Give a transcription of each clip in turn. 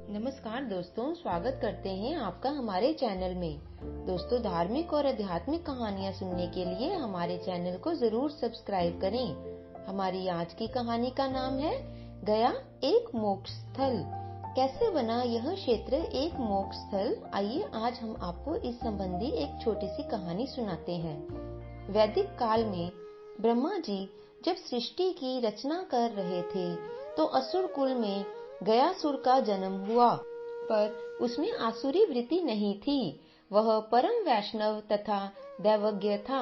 नमस्कार दोस्तों, स्वागत करते हैं आपका हमारे चैनल में। दोस्तों, धार्मिक और आध्यात्मिक कहानियाँ सुनने के लिए हमारे चैनल को जरूर सब्सक्राइब करें। हमारी आज की कहानी का नाम है गया एक मोक्ष स्थल। कैसे बना यह क्षेत्र एक मोक्ष स्थल? आइए आज हम आपको इस संबंधी एक छोटी सी कहानी सुनाते हैं। वैदिक काल में ब्रह्मा जी जब सृष्टि की रचना कर रहे थे तो असुर कुल में गयासुर का जन्म हुआ, पर उसमें आसुरी वृत्ति नहीं थी। वह परम वैष्णव तथा दैवज्ञ था।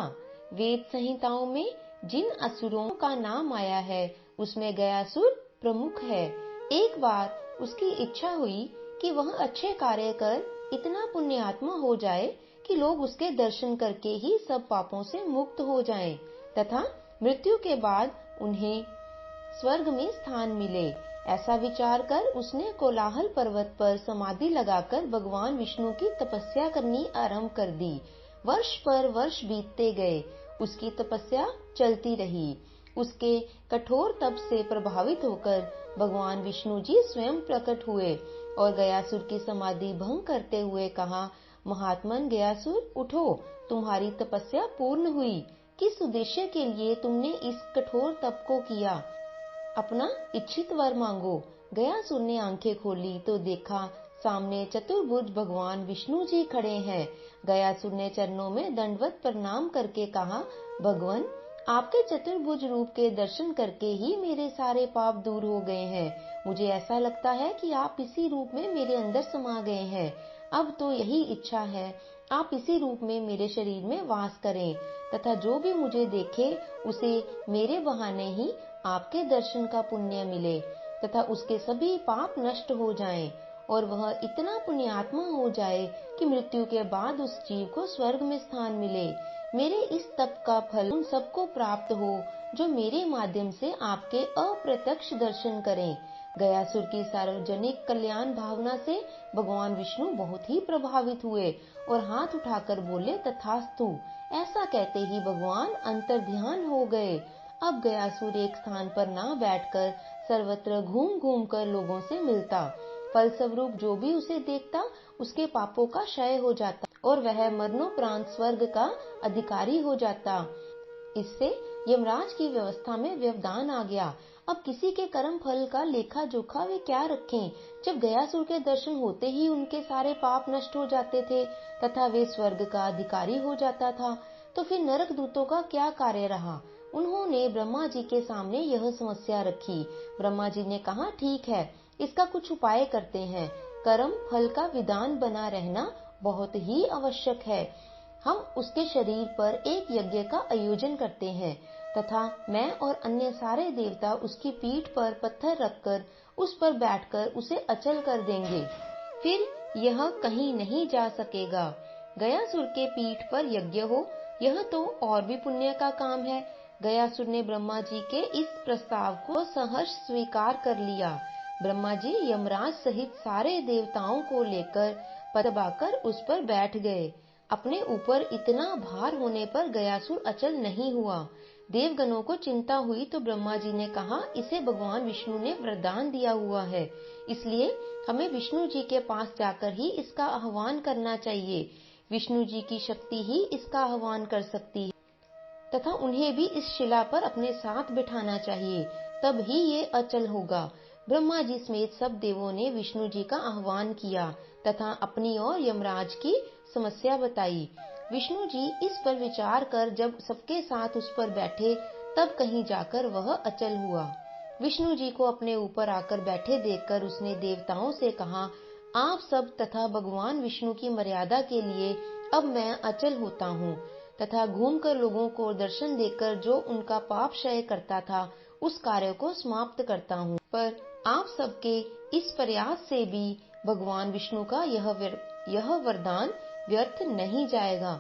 वेद संहिताओं में जिन असुरों का नाम आया है उसमें गयासुर प्रमुख है। एक बार उसकी इच्छा हुई कि वह अच्छे कार्य कर इतना पुण्यात्मा हो जाए कि लोग उसके दर्शन करके ही सब पापों से मुक्त हो जाएं तथा मृत्यु के बाद उन्हें स्वर्ग में स्थान मिले। ऐसा विचार कर उसने कोलाहल पर्वत पर समाधि लगाकर भगवान विष्णु की तपस्या करनी आरंभ कर दी। वर्ष पर वर्ष बीतते गए, उसकी तपस्या चलती रही। उसके कठोर तप से प्रभावित होकर भगवान विष्णु जी स्वयं प्रकट हुए और गयासुर की समाधि भंग करते हुए कहा, महात्मन गयासुर, उठो, तुम्हारी तपस्या पूर्ण हुई। किस उद्देश्य के लिए तुमने इस कठोर तप को किया? अपना इच्छित वर मांगो। गयासुर ने आंखें खोली तो देखा सामने चतुर्भुज भगवान विष्णु जी खड़े हैं। गयासुर ने चरणों में दंडवत प्रणाम करके कहा, भगवान, आपके चतुर्भुज रूप के दर्शन करके ही मेरे सारे पाप दूर हो गए हैं। मुझे ऐसा लगता है कि आप इसी रूप में मेरे अंदर समा गए हैं। अब तो यही इच्छा है, आप इसी रूप में मेरे शरीर में वास करें तथा जो भी मुझे देखे उसे मेरे बहाने ही आपके दर्शन का पुण्य मिले तथा उसके सभी पाप नष्ट हो जाएं और वह इतना पुण्यात्मा हो जाए कि मृत्यु के बाद उस जीव को स्वर्ग में स्थान मिले। मेरे इस तप का फल उन सबको प्राप्त हो जो मेरे माध्यम से आपके अप्रत्यक्ष दर्शन करें। गयासुर की सार्वजनिक कल्याण भावना से भगवान विष्णु बहुत ही प्रभावित हुए और हाथ उठाकर बोले, तथास्तु। ऐसा कहते ही भगवान अंतर्ध्यान हो गए। अब गयासुर एक स्थान पर न बैठकर सर्वत्र घूम घूम कर लोगों से मिलता। फलस्वरूप जो भी उसे देखता उसके पापों का क्षय हो जाता और वह मरणोपरांत स्वर्ग का अधिकारी हो जाता। इससे यमराज की व्यवस्था में व्यवधान आ गया। अब किसी के कर्म फल का लेखा जोखा वे क्या रखें, जब गयासुर के दर्शन होते ही उनके सारे पाप नष्ट हो जाते थे तथा वे स्वर्ग का अधिकारी हो जाता था, तो फिर नरक दूतों का क्या कार्य रहा? उन्होंने ब्रह्मा जी के सामने यह समस्या रखी। ब्रह्मा जी ने कहा, ठीक है, इसका कुछ उपाय करते हैं। कर्म फल का विधान बना रहना बहुत ही आवश्यक है। हम उसके शरीर पर एक यज्ञ का आयोजन करते हैं तथा मैं और अन्य सारे देवता उसकी पीठ पर पत्थर रखकर उस पर बैठकर उसे अचल कर देंगे। फिर यह कहीं नहीं जा सकेगा। गयासुर के पीठ पर यज्ञ हो, यह तो और भी पुण्य का काम है। गयासुर ने ब्रह्मा जी के इस प्रस्ताव को सहर्ष स्वीकार कर लिया। ब्रह्मा जी यमराज सहित सारे देवताओं को लेकर दबाकर उस पर बैठ गए। अपने ऊपर इतना भार होने पर गयासुर अचल नहीं हुआ। देवगणों को चिंता हुई तो ब्रह्मा जी ने कहा, इसे भगवान विष्णु ने वरदान दिया हुआ है, इसलिए हमें विष्णु जी के पास जाकर ही इसका आह्वान करना चाहिए। विष्णु जी की शक्ति ही इसका आह्वान कर सकती है तथा उन्हें भी इस शिला पर अपने साथ बिठाना चाहिए, तब ही ये अचल होगा। ब्रह्मा जी समेत सब देवों ने विष्णु जी का आह्वान किया तथा अपनी और यमराज की समस्या बताई। विष्णु जी इस पर विचार कर जब सबके साथ उस पर बैठे तब कहीं जाकर वह अचल हुआ। विष्णु जी को अपने ऊपर आकर बैठे देखकर उसने देवताओं से कहा, आप सब तथा भगवान विष्णु की मर्यादा के लिए अब मैं अचल होता हूँ तथा घूमकर लोगों को दर्शन देकर जो उनका पाप क्षय करता था उस कार्य को समाप्त करता हूँ। पर आप सबके इस प्रयास से भी भगवान विष्णु का यह वरदान व्यर्थ नहीं जाएगा।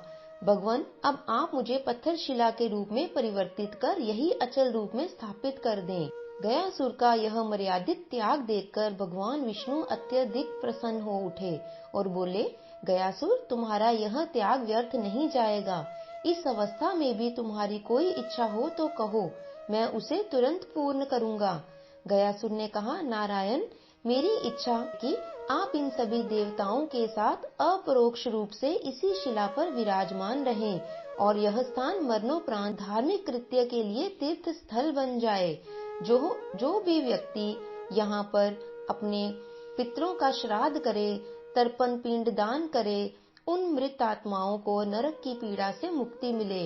भगवान, अब आप मुझे पत्थर शिला के रूप में परिवर्तित कर यही अचल रूप में स्थापित कर दें। गयासुर का यह मर्यादित त्याग देखकर भगवान विष्णु अत्यधिक प्रसन्न हो उठे और बोले, गयासुर, तुम्हारा यह त्याग व्यर्थ नहीं जाएगा। इस अवस्था में भी तुम्हारी कोई इच्छा हो तो कहो, मैं उसे तुरंत पूर्ण करूंगा। गयासुर ने कहा, नारायण, मेरी इच्छा कि आप इन सभी देवताओं के साथ अपरोक्ष रूप से इसी शिला पर विराजमान रहें और यह स्थान मरणोपरांत धार्मिक कृत्य के लिए तीर्थ स्थल बन जाए। जो भी व्यक्ति यहाँ पर अपने पितरों का श्राद्ध करे, तर्पण पिंड दान करे, उन मृत आत्माओं को नरक की पीड़ा से मुक्ति मिले।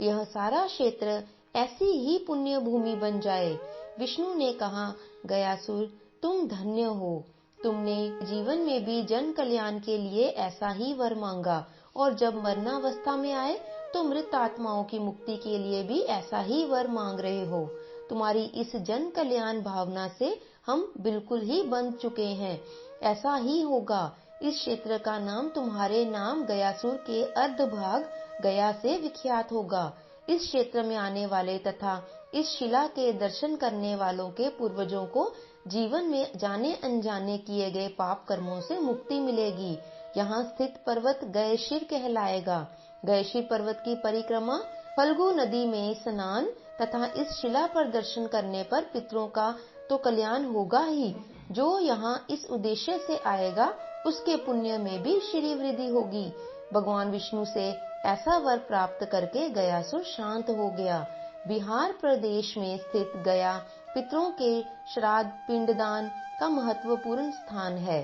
यह सारा क्षेत्र ऐसी ही पुण्य भूमि बन जाए। विष्णु ने कहा, गयासुर, तुम धन्य हो। तुमने जीवन में भी जन कल्याण के लिए ऐसा ही वर मांगा और जब मरणावस्था में आए तो मृत आत्माओं की मुक्ति के लिए भी ऐसा ही वर मांग रहे हो। तुम्हारी इस जन कल्याण भावना से हम बिल्कुल ही बंध चुके हैं। ऐसा ही होगा। इस क्षेत्र का नाम तुम्हारे नाम गयासुर के अर्धभाग गया से विख्यात होगा। इस क्षेत्र में आने वाले तथा इस शिला के दर्शन करने वालों के पूर्वजों को जीवन में जाने अनजाने किए गए पाप कर्मों से मुक्ति मिलेगी। यहाँ स्थित पर्वत गयशीर कहलाएगा। गयशीर पर्वत की परिक्रमा, फल्गु नदी में स्नान तथा इस शिला पर दर्शन करने पर पितरों का तो कल्याण होगा ही, जो यहाँ इस उद्देश्य से आएगा उसके पुण्य में भी श्री वृद्धि होगी। भगवान विष्णु से ऐसा वर प्राप्त करके गयासुर शांत हो गया। बिहार प्रदेश में स्थित गया पितरों के श्राद्ध पिंडदान का महत्वपूर्ण स्थान है।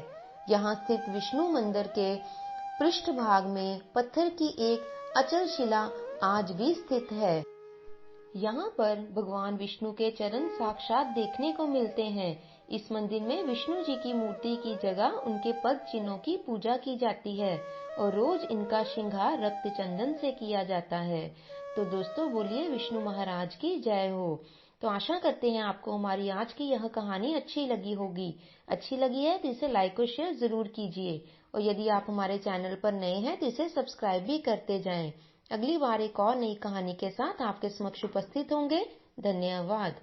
यहाँ स्थित विष्णु मंदिर के पृष्ठभाग में पत्थर की एक अचल शिला आज भी स्थित है। यहाँ पर भगवान विष्णु के चरण साक्षात देखने को मिलते हैं। इस मंदिर में विष्णु जी की मूर्ति की जगह उनके पद चिन्हों की पूजा की जाती है और रोज इनका श्रृंगार रक्त चंदन से किया जाता है। तो दोस्तों, बोलिए विष्णु महाराज की जय हो। तो आशा करते हैं आपको हमारी आज की यह कहानी अच्छी लगी होगी। अच्छी लगी है तो इसे लाइक और शेयर जरूर कीजिए और यदि आप हमारे चैनल पर नए हैं तो इसे सब्सक्राइब भी करते जाएं। अगली बार एक और नई कहानी के साथ आपके समक्ष उपस्थित होंगे। धन्यवाद।